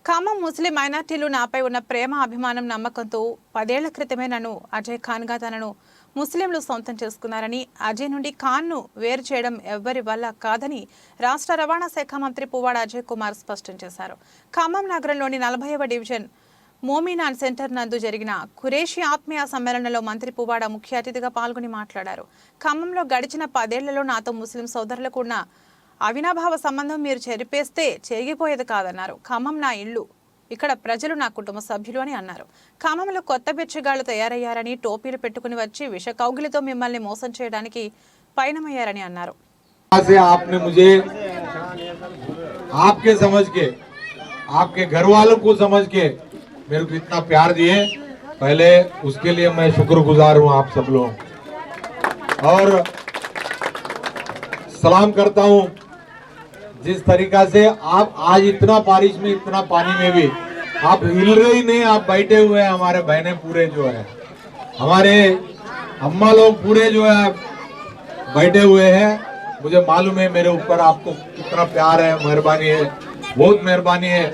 ఖమ్మం ముస్లిం మైనార్టీలు నాపై ఉన్న ప్రేమ అభిమానం నమ్మకంతో 10 ఏళ్ల క్రితమే నన్ను అజయ్ ఖాన్గా తనను ముస్లింలు సొంతం చేసుకున్నారని, అజయ్ నుండి ఖాన్ను వేరు చేయడం ఎవ్వరి వల్ల కాదని రాష్ట్ర రవాణా శాఖ మంత్రి పువ్వాడ అజయ్ కుమార్ స్పష్టం చేశారు. ఖమ్మం నగరంలోని 40వ డివిజన్ మోమినాన్ సెంటర్ నందు జరిగిన ఖురేషీ ఆత్మీయ సమ్మేళనంలో మంత్రి పువ్వాడ ముఖ్య అతిథిగా పాల్గొని మాట్లాడారు. ఖమ్మంలో గడిచిన 10 ఏళ్లలో నాతో ముస్లిం సోదరులకు ఉన్న అవినాభావ సంబంధం మీరు చెరిపేస్తే చెరిగిపోయేది కాదన్నారు. ఖమ్మం నా ఇల్లు, ఇక్కడ ప్రజలు నా కుటుంబ సభ్యులు అని అన్నారు. ఖమ్మంలో కొత్త బిచ్చగాళ్లు తయారయ్యారని, టోపీలు పెట్టుకుని వచ్చి విష కౌగిలితో మిమ్మల్ని మోసం చేయడానికి పయనమయ్యారని అన్నారు. आपने मुझे आपके समझ के, आपके घर वालों को समझ के मेरे को इतना प्यार दिए, पहले उसके लिए मैं शुक्रगुजार हूँ आप सब लोग। और सलाम करता हूँ जिस तरीका से आप आज इतना बारिश में, इतना पानी में भी आप हिल रहे ही नहीं, आप बैठे हुए हैं। हमारे बहनें पूरे जो है, हमारे अम्मा लोग पूरे जो है बैठे हुए हैं। मुझे मालूम है मेरे ऊपर आपको कितना प्यार है, मेहरबानी है, बहुत मेहरबानी है।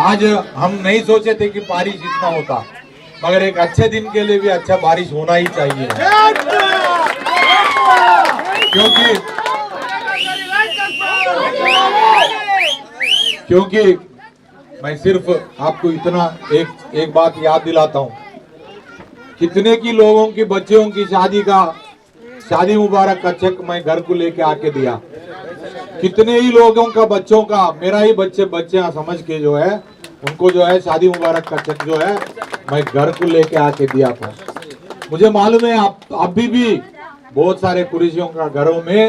आज हम नहीं सोचे थे कि बारिश इतना होता, मगर एक अच्छे दिन के लिए भी अच्छा बारिश होना ही चाहिए, क्योंकि मैं सिर्फ आपको इतना एक बात याद दिलाता हूँ, कितने की लोगों की बच्चों की शादी मुबारक का चेक मैं घर को लेके आके दिया। कितने ही लोगों का बच्चों का, मेरा ही बच्चे समझ के जो है उनको जो है शादी मुबारक का चेक जो है मैं घर को लेके आके दिया था। मुझे मालूम है आप अभी भी बहुत सारे कुरैशियों का घरों में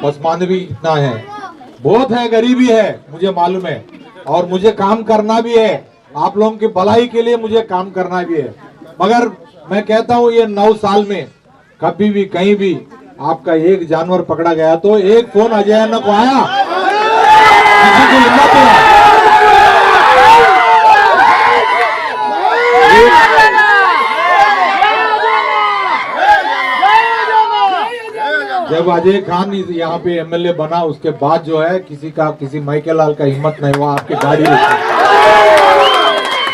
पसमानदगी इतना है, बहुत है, गरीबी है, मुझे मालूम है। और मुझे काम करना भी है, आप लोगों की भलाई के लिए मुझे काम करना भी है। मगर मैं कहता हूँ ये 9 साल में कभी भी कहीं भी आपका एक जानवर पकड़ा गया तो एक फोन अजय न को आया, किसी को हिम्मत है? जब अजय खान यहाँ पे एमएलए बना उसके बाद जो है किसी माइके लाल का हिम्मत नहीं हुआ आपकी गाड़ी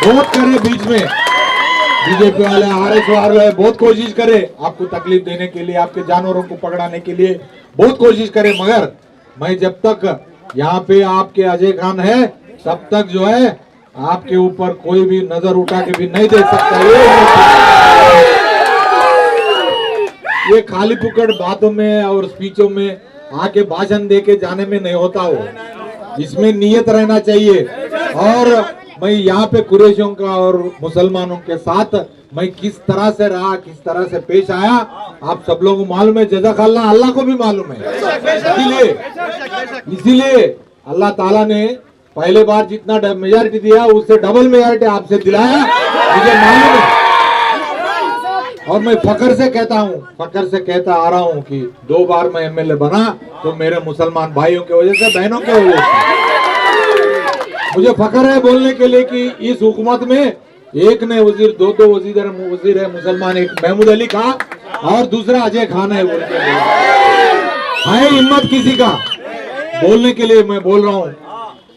बहुत करे, बीच में बीजेपी वाले आरएस वाले बहुत कोशिश करे आपको तकलीफ देने के लिए, आपके जानवरों को पकड़ाने के लिए बहुत कोशिश करे, मगर मैं जब तक यहाँ पे आपके अजय खान है तब तक जो है आपके ऊपर कोई भी नजर उठा के भी नहीं देख सकता। ये खाली पुकड़ बातों में और स्पीचों में आके भाषण दे के जाने में नहीं होता हो, इसमें नियत रहना चाहिए। और मैं यहाँ पे कुरैशियों का और मुसलमानों के साथ मैं किस तरह से रहा, किस तरह से पेश आया, आप सब लोगों को मालूम है। जज़ाकल्लाह, अल्लाह को भी मालूम है। इसीलिए अल्लाह ताला ने पहले बार जितना मेजॉरिटी दिया उससे डबल मेजॉरिटी आपसे दिलाया, मुझे मालूम है। और मैं फकर से कहता आ रहा हूँ कि 2 बार मैं एमएलए बना तो मेरे मुसलमान भाइयों की वजह से, बहनों की वजह से मुझे फकर है बोलने के लिए कि इस हुकूमत में एक ने वजीर, दो वजीर है मुसलमान, एक महमूद अली खान और दूसरा अजय खान है। हिम्मत किसी का बोलने के लिए मैं बोल रहा हूँ।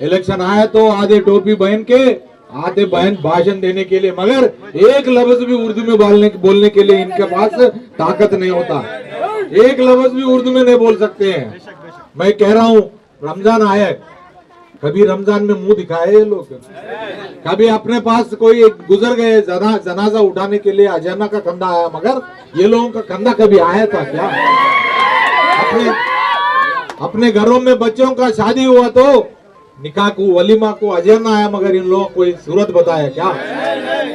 इलेक्शन आया तो आधे टोपी बहन के, आधे बहन भाषण देने के लिए, मगर एक लफ्ज भी उर्दू में बोलने के लिए इनके पास ताकत नहीं होता, एक लफ्ज भी उर्दू में नहीं बोल सकते हैं। मैं कह रहा हूँ रमजान आया, कभी रमजान में मुंह दिखाए ये लोग? कभी अपने पास कोई गुजर गए जनाजा उठाने के लिए अजाना का कंधा आया, मगर ये लोगों का कंधा कभी आया था क्या? अपने घरों में बच्चों का शादी हुआ तो निकाह को, वलीमा को अजाना आया, मगर इन लोगों को कोई सूरत बताया क्या?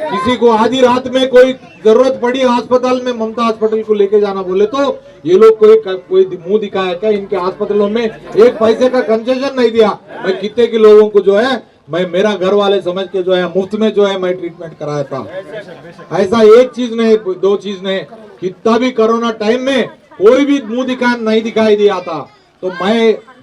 किसी को आधी रात में कोई जरूरत पड़ी अस्पताल में, ममता हॉस्पिटल को लेके जाना बोले तो ये लोग कोई मुंह दिखाया क्या? इनके अस्पतालों में एक पैसे का कंसेशन नहीं दिया। मैं कितने के लोगों को जो है मैं मेरा घर वाले समझ के जो है मुफ्त में जो है मैं ट्रीटमेंट कराया था। ऐसा एक चीज नहीं, 2 चीज नहीं, कितना भी कोरोना टाइम में कोई भी मुंह नहीं दिखाई दिया था। तो मैं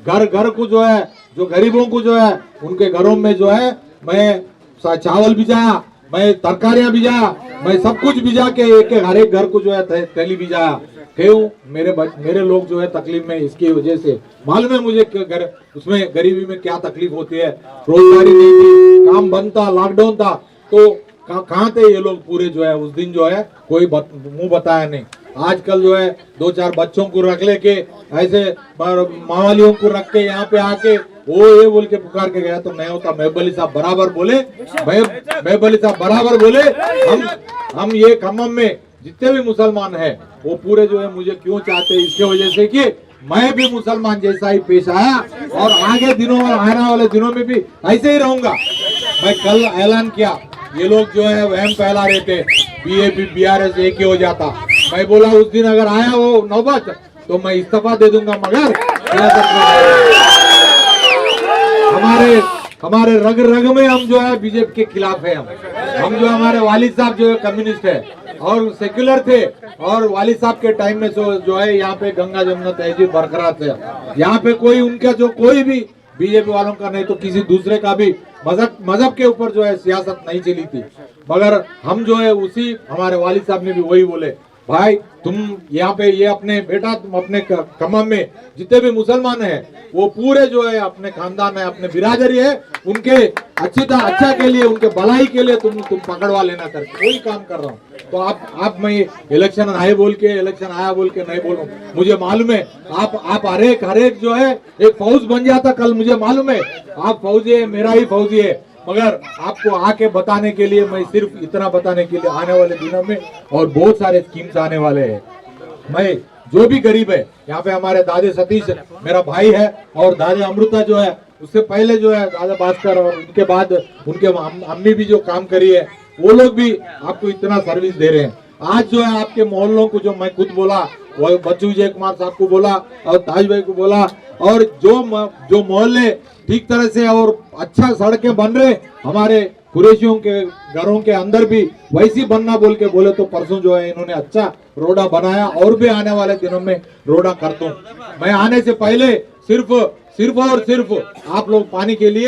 घर को जो है, जो गरीबों को जो है उनके घरों में जो है मैं चावल भिजाया, मैं तरकारियां भिजाया, मैं सब कुछ भिजा के हर एक घर को जो है थैली भिजाया। क्यों? मेरे लोग जो है तकलीफ में इसकी वजह से मालूम है मुझे, घर उसमें गरीबी में क्या तकलीफ होती है। रोजगारी नहीं थी, काम बंद था, लॉकडाउन था, तो कहाँ थे ये लोग पूरे जो है उस दिन जो है कोई मुंह बताया नहीं। आजकल जो है 2-4 बच्चों को रख लेके ऐसे मावालियों को रख के यहाँ पे आके वो ये बोल के पुकार के गया तो नहीं होता। महबली साहब बराबर बोले, महबली साहब बराबर बोले, हम ये खम्मम में जितने भी मुसलमान हैं वो पूरे जो है मुझे क्यों चाहते हैं, इसके वजह से कि मैं भी मुसलमान जैसा ही पेश आया और आगे दिनों में आने वाले दिनों में भी ऐसे ही रहूंगा। मैं कल ऐलान किया, ये लोग जो है वहम फैला रहे थे बीएपी बीआरएस एक ही हो जाता। मैं बोला उस दिन अगर आया वो नौबत तो मैं इस्तीफा दे दूंगा, मगर हमारे रग रग में हम जो है बीजेपी के खिलाफ है। हम जो हमारे वालिद साहब जो है कम्युनिस्ट है और सेक्युलर थे, और वालिद साहब के टाइम में जो है यहाँ पे गंगा जमुना तहजीब बरकरार थे। यहाँ पे कोई उनका जो कोई भी बीजेपी वालों का नहीं तो किसी दूसरे का भी मजहब के ऊपर जो है सियासत नहीं चली थी। मगर हम जो है उसी हमारे वालिद साहब ने भी वही बोले, भाई तुम यहाँ पे ये अपने बेटा तुम अपने खम्मम में जितने भी मुसलमान हैं वो पूरे जो है अपने खानदान है, अपने बिरादरी है, उनके अच्छा के लिए, उनके भलाई के लिए तुम पकड़वा लेना करके वही काम कर रहा हूँ। तो आप मैं इलेक्शन आए बोल के इलेक्शन आया बोल के नहीं बोल रहा हूँ। मुझे मालूम है आप हर एक जो है एक फौज बन जाता कल, मुझे मालूम है आप फौजी है, मेरा ही फौजी है। मगर आपको आके बताने के लिए, मैं सिर्फ इतना बताने के लिए आने वाले दिनों में और बहुत सारे स्कीम्स आने वाले हैं। मैं जो भी गरीब है यहाँ पे, हमारे दादे सतीश मेरा भाई है और दादे अमृता जो है उससे पहले जो है दादा भास्कर और उनके बाद उनके अम्मी भी जो काम करी है, वो लोग भी आपको इतना सर्विस दे रहे हैं। आज जो है आपके मोहल्लों को जो मैं खुद बोला, वो बच्चू विजय कुमार साहब को बोला और ताज भाई को बोला, और जो मोहल्ले ठीक तरह से और अच्छा सड़कें बन रहे हमारे कुरैशियों के घरों के अंदर भी वैसी बनना बोल के बोले, तो परसों जो है इन्होंने अच्छा रोडा बनाया और भी आने वाले दिनों में रोडा कर दूं। मैं आने से पहले सिर्फ और सिर्फ आप लोग पानी के लिए